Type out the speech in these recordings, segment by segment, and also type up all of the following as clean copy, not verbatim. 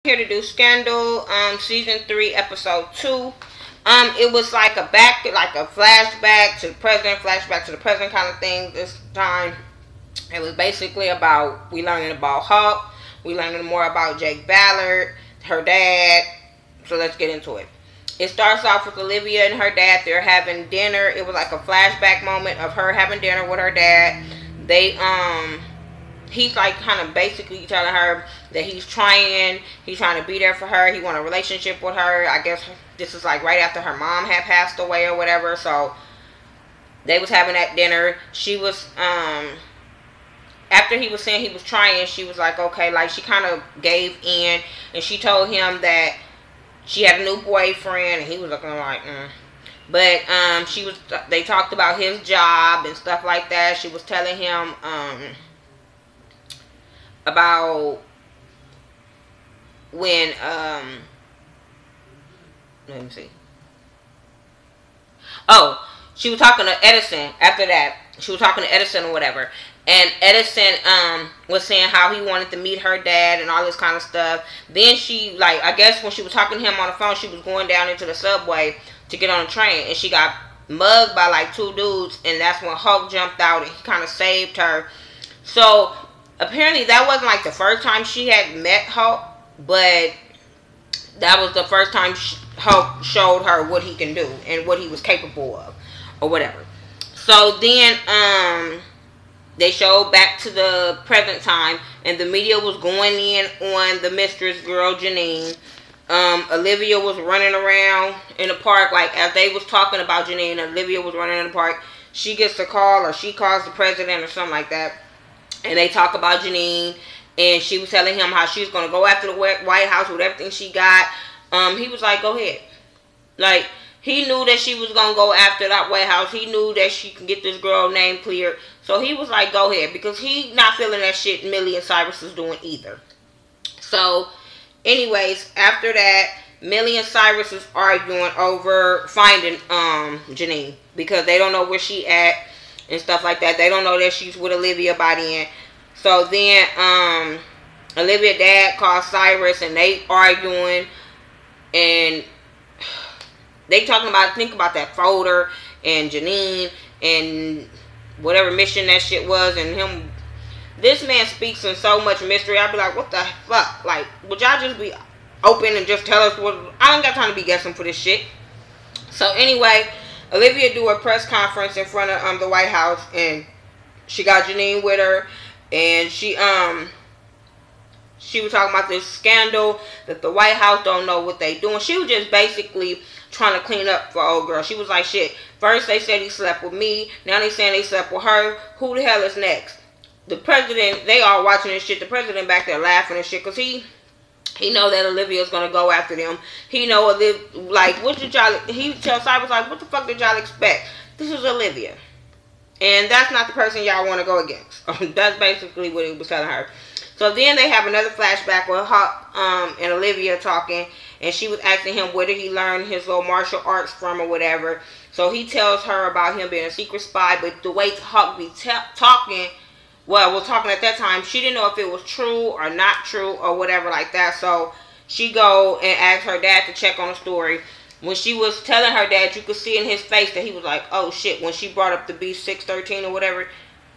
Here to do Scandal, season 3, episode 2. It was like a flashback to the president, kind of thing. This time, it was basically about we learning about Hulk, we learning more about Jake Ballard, her dad. So let's get into it. It starts off with Olivia and her dad. They're having dinner. It was like a flashback moment of her having dinner with her dad. They he's like kind of basically telling her that he's trying to be there for her. He want a relationship with her. I guess this is like right after her mom had passed away or whatever. So they was having that dinner. She was after he was saying he was trying, she was like, okay, like she kind of gave in, and she told him that she had a new boyfriend, and he was looking like but they talked about his job and stuff like that. She was telling him about when let me see. Oh, she was talking to Edison after that. She was talking to Edison or whatever. And Edison was saying how he wanted to meet her dad and all this kind of stuff. Then she, like, I guess when she was talking to him on the phone, she was going down into the subway to get on the train, and she got mugged by like 2 dudes, and that's when Hulk jumped out and he kind of saved her. So apparently that wasn't like the first time she had met Hulk, but that was the first time Hulk showed her what he can do and what he was capable of or whatever. So then they showed back to the present time, and the media was going in on the mistress girl, Janine. Olivia was running around in the park, like as they was talking about Janine. Olivia was running in the park. She gets a call, or she calls the president or something like that, and they talk about Janine, and she was telling him how she's going to go after the White House with everything she got. He was like, go ahead. Like, he knew that she was going to go after that White House. He knew that she can get this girl name cleared. So he was like, go ahead. Because he not feeling that shit Millie and Cyrus is doing either. So, anyways, after that, Millie and Cyrus is arguing over finding Janine. Because they don't know where she at and stuff like that. They don't know that she's with Olivia by the end. So then, Olivia's dad calls Cyrus, and they arguing. And they talking about, think about that folder and Janine and whatever mission that shit was, and him. This man speaks in so much mystery. I'd be like, what the fuck? Like, would y'all just be open and just tell us what? I ain't got time to be guessing for this shit. So anyway, Olivia do a press conference in front of the White House, and she got Janine with her, and she was talking about this scandal that the White House don't know what they doing. She was just basically trying to clean up for old girl. She was like, shit, first they said he slept with me, now they saying they slept with her. Who the hell is next? The president, they all watching this shit. The president back there laughing and shit, because he know that Olivia's gonna go after them. He know like, what did y'all, he tell Cyrus, like, what the fuck did y'all expect? This is Olivia, and that's not the person y'all want to go against. That's basically what he was telling her. So then they have another flashback with Huck and Olivia talking, and she was asking him where did he learn his little martial arts from or whatever. So he tells her about him being a secret spy, but the way Huck be talking, well, was talking at that time, she didn't know if it was true or not true or whatever like that. So she go and asked her dad to check on the story. When she was telling her dad, you could see in his face that he was like, oh shit. When she brought up the B613 or whatever,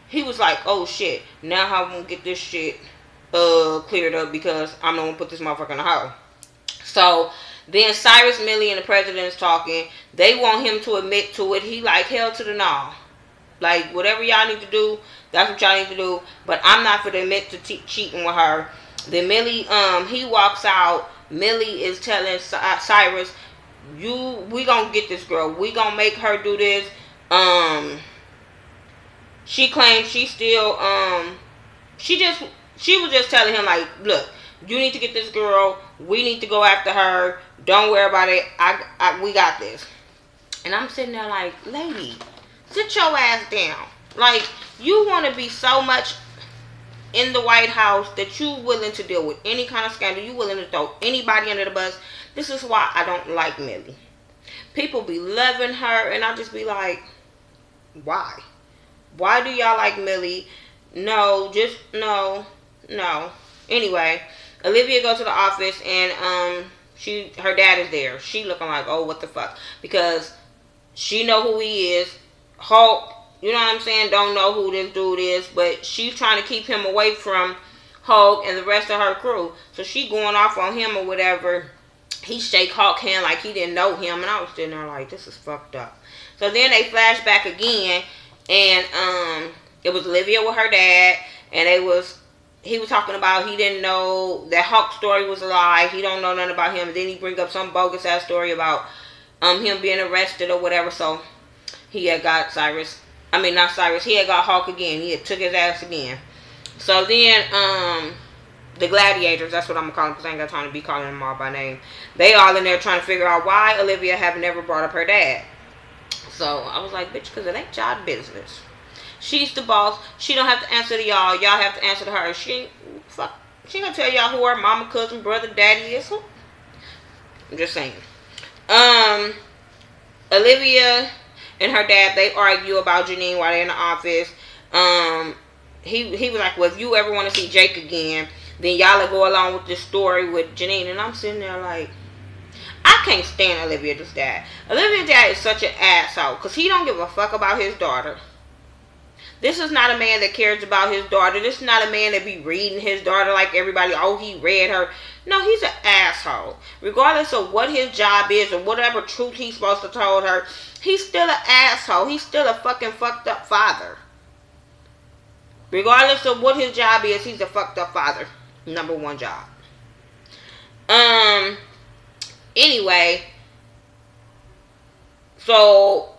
he was like, oh shit, now how I'm gonna get this shit cleared up, because I'm the one who put this motherfucker in the hole. So then Cyrus, Millie, and the president's talking. They want him to admit to it. He like, hell to the no. Like, whatever y'all need to do, that's what y'all need to do. But I'm not for to admit to cheating with her. Then Millie, he walks out. Millie is telling Cyrus, we gonna get this girl. We gonna make her do this. She claims she still, she was just telling him, like, look, you need to get this girl. We need to go after her. Don't worry about it. We got this. And I'm sitting there like, lady, sit your ass down. Like, you want to be so much in the White House that you willing to deal with any kind of scandal. You willing to throw anybody under the bus. This is why I don't like Millie. People be loving her, and I just be like, why? Why do y'all like Millie? No, just no. Anyway, Olivia goes to the office and her dad is there. She looking like, oh, what the fuck, because she know who he is. Hulk, you know what I'm saying, don't know who this dude is, but she's trying to keep him away from Hulk and the rest of her crew. So she going off on him or whatever. He shake Hulk hand like he didn't know him, and I was sitting there like, this is fucked up. So then they flash back again, and it was Olivia with her dad, and he was talking about he didn't know that Hulk's story was a lie. He don't know nothing about him. And then he bring up some bogus ass story about him being arrested or whatever. So he had got not Cyrus. He had got Hulk again. He had took his ass again. So then the gladiators, that's what I'm gonna call them because I ain't got time to be calling them all by name. They all in there trying to figure out why Olivia have never brought up her dad. So I was like, bitch, because it ain't y'all business. She's the boss. She don't have to answer to y'all. Y'all have to answer to her. She ain't gonna tell y'all who her mama, cousin, brother, daddy is. I'm just saying. Olivia and her dad, they argue about Janine while they're in the office. He was like, well, if you ever want to see Jake again, then y'all will go along with this story with Janine. And I'm sitting there like, I can't stand Olivia's dad. Olivia's dad is such an asshole because he don't give a fuck about his daughter. This is not a man that cares about his daughter. This is not a man that be reading his daughter like everybody. Oh, he read her. No, he's an asshole. Regardless of what his job is or whatever truth he's supposed to told her, he's still an asshole. He's still a fucking fucked up father. Regardless of what his job is, he's a fucked up father. Number one job. Anyway, so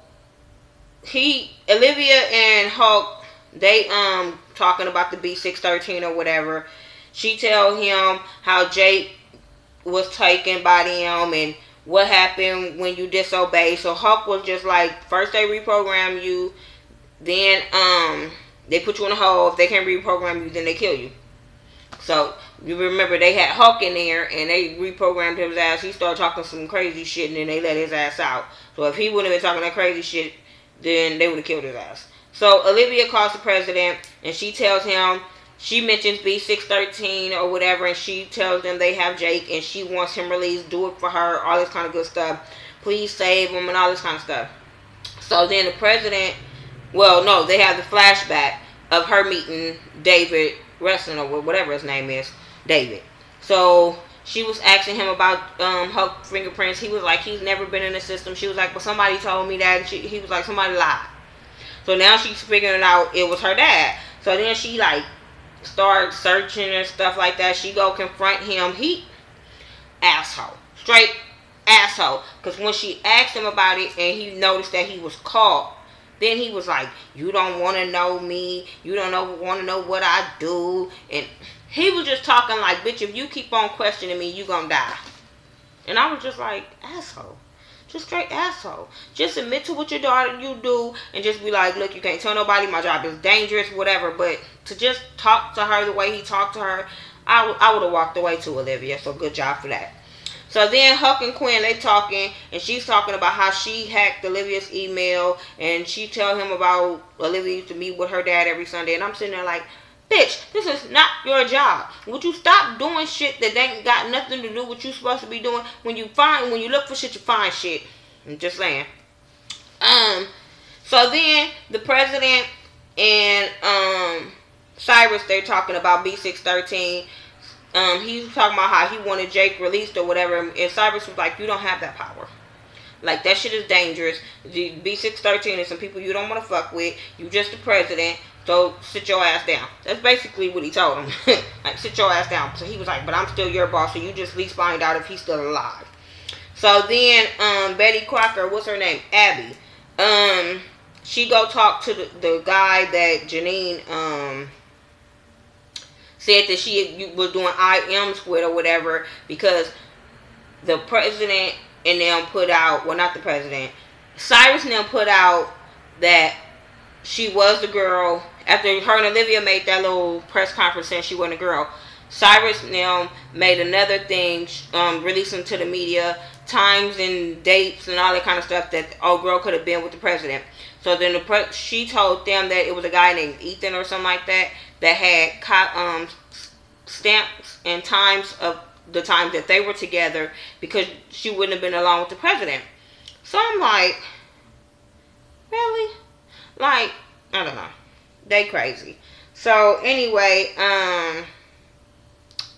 Olivia and Hulk, they talking about the B613 or whatever. She tell him how Jake was taken by them and what happened when you disobey. So Hulk was just like, first they reprogram you, then they put you in a hole. If they can't reprogram you, then they kill you. So you remember they had Hulk in there and they reprogrammed his ass. He started talking some crazy shit and then they let his ass out. So if he wouldn't have been talking that crazy shit, then they would have killed his ass. So Olivia calls the president and she tells him, she mentions B613 or whatever, and she tells them they have Jake and she wants him released, do it for her, all this kind of good stuff. Please save him and all this kind of stuff. So then the president, well, no, they have the flashback of her meeting David Wrestling or whatever his name is, David. So she was asking him about Hulk fingerprints. He was like, he's never been in the system. She was like, well, somebody told me that. And he was like, somebody lied. So now she's figuring out it was her dad. So then she like started searching and stuff like that. She go confront him. He asshole, straight asshole. Because when she asked him about it and he noticed that he was caught, then he was like, you don't want to know me. You don't want to know what I do. And he was just talking like, bitch, if you keep on questioning me, you gonna die. And I was just like, asshole. Just straight asshole. Just admit to what your daughter you do and just be like, look, you can't tell nobody, my job is dangerous, whatever. But to just talk to her the way he talked to her, I would have walked away to Olivia. So good job for that. So then Huck and Quinn, they talking, and she's talking about how she hacked Olivia's email, and she tell him about Olivia used to meet with her dad every Sunday, and I'm sitting there like, bitch, this is not your job. Would you stop doing shit that ain't got nothing to do with what you supposed to be doing? When you look for shit, you find shit. I'm just saying. So then the president and Cyrus, they're talking about B613. He was talking about how he wanted Jake released or whatever, and Cyrus was like, you don't have that power. Like, that shit is dangerous. The B613 is some people you don't want to fuck with. You just the president, so sit your ass down. That's basically what he told him. Like, sit your ass down. So he was like, but I'm still your boss, so you just at least find out if he's still alive. So then Betty Crocker, what's her name? Abby. She go talk to the guy that Janine said that she was doing IMs with or whatever, because the president and them put out, well, not the president, Cyrus and them put out that she was the girl. After her and Olivia made that little press conference saying she wasn't a girl, Cyrus and them made another thing, releasing to the media times and dates and all that kind of stuff that old girl could have been with the president. So then she told them that it was a guy named Ethan or something like that that had stamps and times of the time that they were together because she wouldn't have been along with the president. So I'm like, really? Like, I don't know. They crazy. So anyway,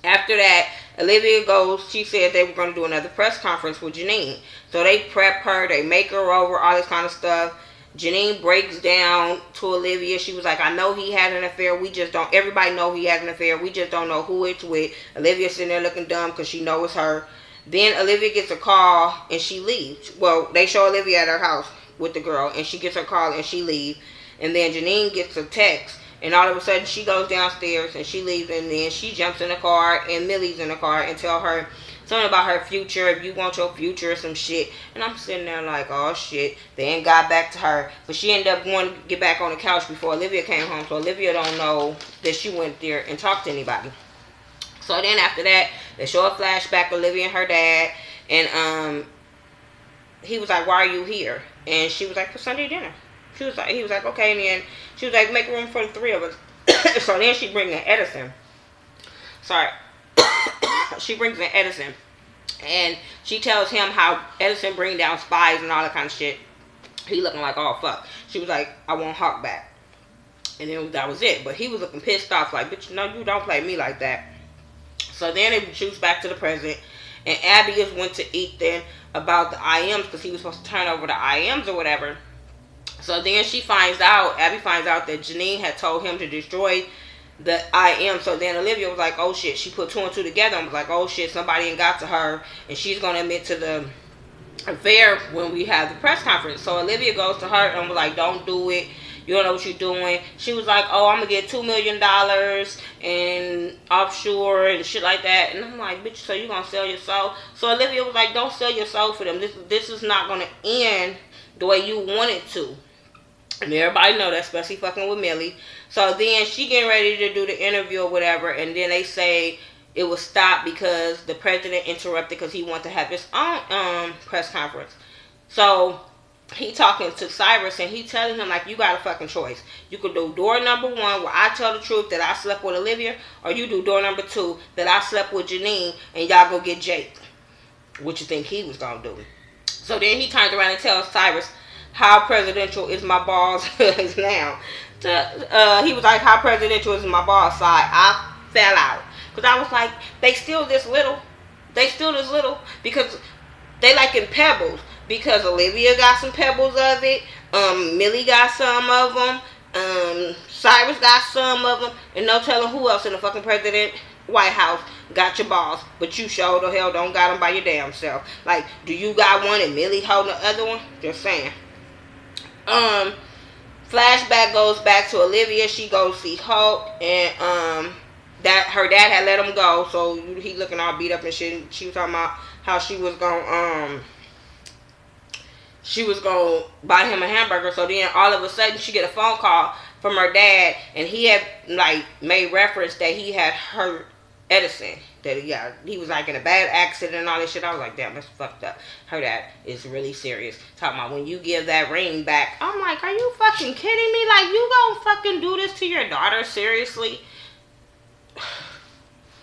after that, Olivia goes, she said they were going to do another press conference with Janine. So they prep her, they make her over, all this kind of stuff. Janine breaks down to Olivia. She was like, I know he had an affair. We just don't, everybody know he had an affair. We just don't know who it's with. Olivia sitting there looking dumb because she knows it's her. Then Olivia gets a call and she leaves. Well, they show Olivia at her house with the girl and she gets her call and she leaves. And then Janine gets a text. And all of a sudden, she goes downstairs and she leaves, and then she jumps in the car, and Millie's in the car, and tell her something about her future, if you want your future or some shit. And I'm sitting there like, oh shit, they ain't got back to her. But she ended up going to get back on the couch before Olivia came home, so Olivia don't know that she went there and talked to anybody. So then after that, they show a flashback of Olivia and her dad, and he was like, why are you here? And she was like, for Sunday dinner. He was like, okay, and then she was like, make room for the three of us. So then she brings in Edison. Sorry. She brings in Edison. And she tells him how Edison bring down spies and all that kind of shit. He looking like, oh, fuck. She was like, I want Hawk back. And then that was it. But he was looking pissed off, like, bitch, no, you don't play me like that. So then it shoots back to the president. And Abby just went to Ethan about the IMs because he was supposed to turn over the IMs or whatever. So then Abby finds out that Janine had told him to destroy the IM. So then Olivia was like, oh shit. She put two and two together and was like, oh shit, somebody ain't got to her. And she's going to admit to the affair when we have the press conference. So Olivia goes to her and was like, don't do it. You don't know what you're doing. She was like, oh, I'm going to get $2 million and offshore and shit like that. And I'm like, bitch, so you going to sell your soul? So Olivia was like, don't sell your soul for them. This is not going to end the way you want it to. And everybody know that, especially fucking with Millie. So then she getting ready to do the interview or whatever. And then they say it was stopped because the president interrupted because he wanted to have his own press conference. So he talking to Cyrus and he telling him, like, you got a fucking choice. You could do door number 1 where I tell the truth that I slept with Olivia, or you do door number 2 that I slept with Janine and y'all go get Jake. What you think he was gonna do? So then he turns around and tells Cyrus, how presidential is my boss is now. He was like, how presidential is my boss side? I fell out. Because I was like, they still this little. They still this little. Because they like in pebbles. Because Olivia got some pebbles of it. Millie got some of them. Cyrus got some of them. And no telling who else in the fucking president White House got your balls. But you sure the hell don't got them by your damn self. Like, do you got one and Millie holding the other one? Just saying. Flashback goes back to Olivia. She goes see Hulk, and that her dad had let him go, so he looking all beat up and shit. She was talking about how she was gonna buy him a hamburger. So then all of a sudden she get a phone call from her dad, and he had like made reference that he had hurt Edison. That he was like in a bad accident and all this shit. I was like, damn, that's fucked up. Her dad is really serious. Talking about when you give that ring back. I'm like, are you fucking kidding me? Like, you gonna fucking do this to your daughter? Seriously?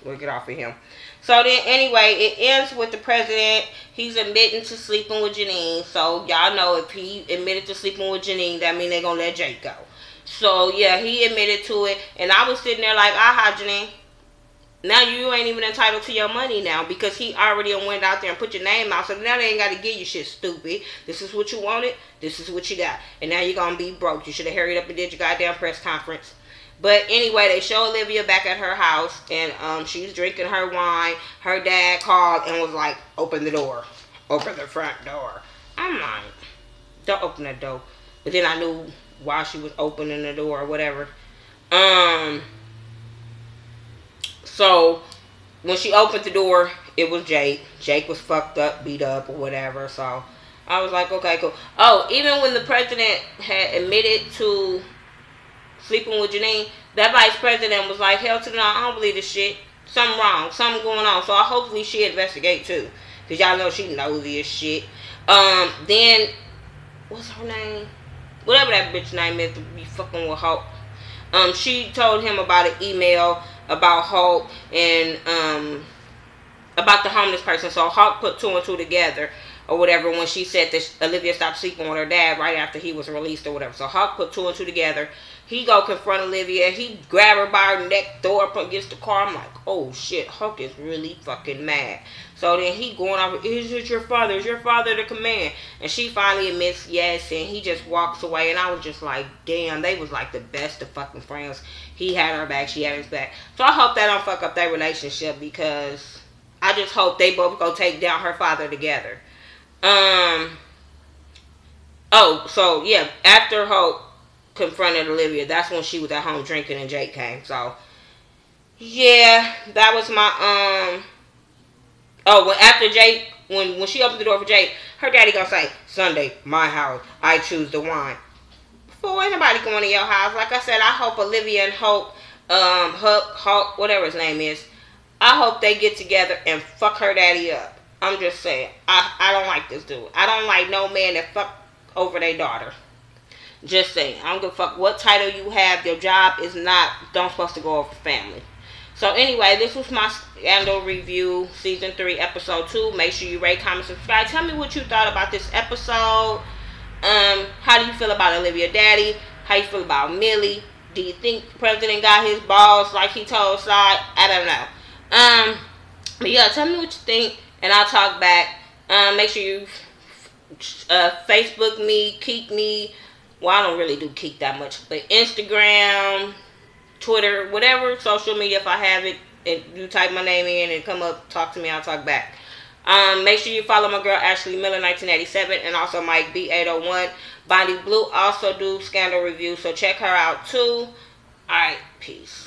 We'll get off of him. So then anyway, it ends with the president. He's admitting to sleeping with Janine. So y'all know if he admitted to sleeping with Janine, that means they're gonna let Jake go. So yeah, he admitted to it. And I was sitting there like, aha, Janine. Now you ain't even entitled to your money now because he already went out there and put your name out. So now they ain't got to give you shit, stupid. This is what you wanted. This is what you got. And now you're going to be broke. You should have hurried up and did your goddamn press conference. But anyway, they show Olivia back at her house. And she's drinking her wine. Her dad called and was like, open the door. Open the front door. I'm like, don't open that door. But then I knew why she was opening the door or whatever. So, when she opened the door, it was Jake. Jake was fucked up, beat up, or whatever. So, I was like, okay, cool. Oh, even when the president had admitted to sleeping with Janine, that vice president was like, hell to the no, I don't believe this shit. Something wrong. Something going on. So, hopefully she investigate, too. Because y'all know she nosy as shit. Then, what's her name? Whatever that bitch name is to be fucking with Hulk. She told him about an email about Hulk and about the homeless person. So Hulk put two and two together or whatever when she said that Olivia stopped sleeping with her dad right after he was released or whatever. So Hulk put two and two together. He go confront Olivia. He grab her by her neck, throw her up against the car. I'm like, oh shit, Hulk is really fucking mad. So then he going off, is it your father? Is your father the command? And she finally admits yes, and he just walks away. And I was just like, damn, they was like the best of fucking friends. He had her back, she had his back. So I hope that don't fuck up their relationship, because I just hope they both go take down her father together. Oh, so yeah, after Hope confronted Olivia, that's when she was at home drinking and Jake came. So yeah, that was my oh, when after Jake, when she opened the door for Jake, her daddy gonna say, Sunday, my house, I choose the wine. Before anybody going to your house, like I said, I hope Olivia and Hope, Hulk, whatever his name is, I hope they get together and fuck her daddy up. I'm just saying, I don't like this dude. I don't like no man that fuck over their daughter. Just saying, I don't give a fuck what title you have. Your job is not, don't supposed to go over family. So anyway, this was my Scandal Review, Season 3, Episode 2. Make sure you rate, comment, subscribe. Tell me what you thought about this episode. How do you feel about Olivia Daddy? How you feel about Millie? Do you think the president got his balls like he told Side? I don't know. But yeah, tell me what you think, and I'll talk back. Make sure you Facebook me, Keek me. Well, I don't really do Keek that much, but Instagram, Twitter, whatever social media, if I have it, and you type my name in and come up, talk to me, I'll talk back. Make sure you follow my girl Ashley Miller 1987 and also Mike B801. Bonnie Blue also do Scandal Review, so check her out too. Alright, peace.